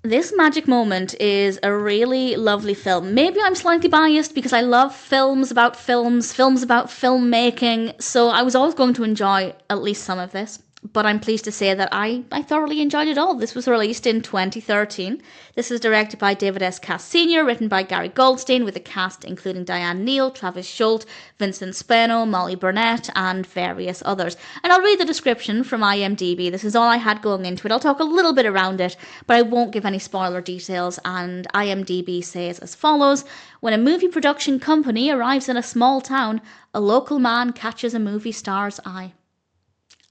This Magic Moment is a really lovely film. Maybe I'm slightly biased because I love films about filmmaking, so I was always going to enjoy at least some of this. But I'm pleased to say that I thoroughly enjoyed it all. This was released in 2013. This is directed by David S. Cass Sr., written by Gary Goldstein, with a cast including Diane Neal, Travis Schuldt, Vincent Spano, Molly Burnett, and various others. And I'll read the description from IMDb. This is all I had going into it. I'll talk a little bit around it, but I won't give any spoiler details. And IMDb says as follows: when a movie production company arrives in a small town, a local man catches a movie star's eye.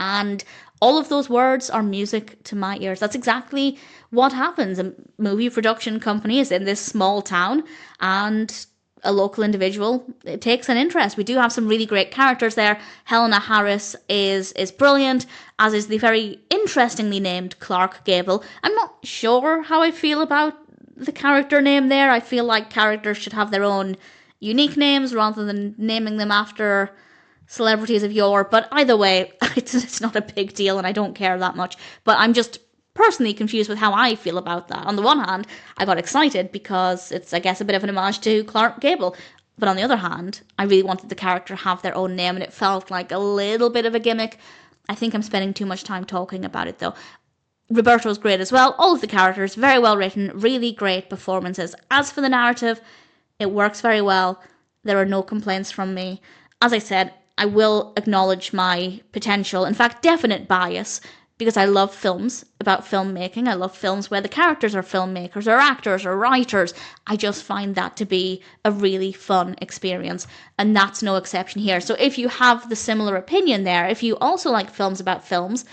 And all of those words are music to my ears. That's exactly what happens. A movie production company is in this small town, and a local individual takes an interest. We do have some really great characters there. Helena Harris is brilliant, as is the very interestingly named Clark Gable. I'm not sure how I feel about the character name there. I feel like characters should have their own unique names rather than naming them after celebrities of yore, but either way, it's not a big deal and I don't care that much. But I'm just personally confused with how I feel about that. On the one hand, I got excited because it's, I guess, a bit of an homage to Clark Gable. But on the other hand, I really wanted the character to have their own name, and it felt like a little bit of a gimmick. I think I'm spending too much time talking about it, though. Roberto's great as well. All of the characters, very well written, really great performances. As for the narrative, it works very well. There are no complaints from me. As I said, I will acknowledge my potential, in fact, definite bias, because I love films about filmmaking. I love films where the characters are filmmakers or actors or writers. I just find that to be a really fun experience, and that's no exception here. So if you have the similar opinion there, if you also like films about films,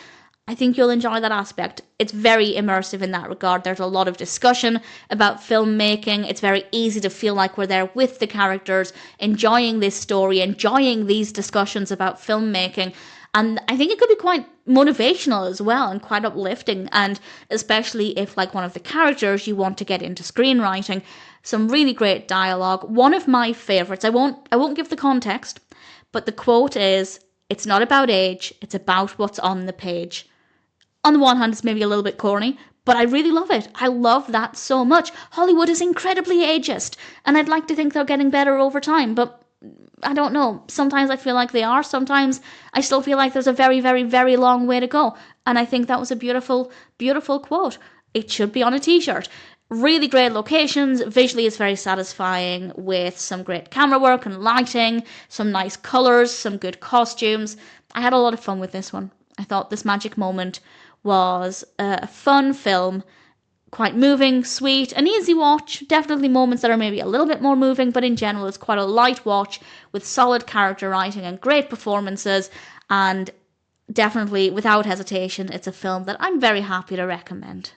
I think you'll enjoy that aspect. It's very immersive in that regard. There's a lot of discussion about filmmaking. It's very easy to feel like we're there with the characters, enjoying this story, enjoying these discussions about filmmaking. And I think it could be quite motivational as well, and quite uplifting. And especially if, like one of the characters, you want to get into screenwriting. Some really great dialogue. One of my favorites. I won't give the context, but the quote is, "It's not about age, it's about what's on the page." On the one hand, it's maybe a little bit corny, but I really love it. I love that so much. Hollywood is incredibly ageist, and I'd like to think they're getting better over time, but I don't know. Sometimes I feel like they are. Sometimes I still feel like there's a very, very, very long way to go. And I think that was a beautiful, beautiful quote. It should be on a t-shirt. Really great locations. Visually, it's very satisfying, with some great camera work and lighting, some nice colours, some good costumes. I had a lot of fun with this one. I thought This Magic Moment was a fun film, quite moving, sweet, an easy watch. Definitely moments that are maybe a little bit more moving, but in general it's quite a light watch with solid character writing and great performances, and definitely, without hesitation, it's a film that I'm very happy to recommend.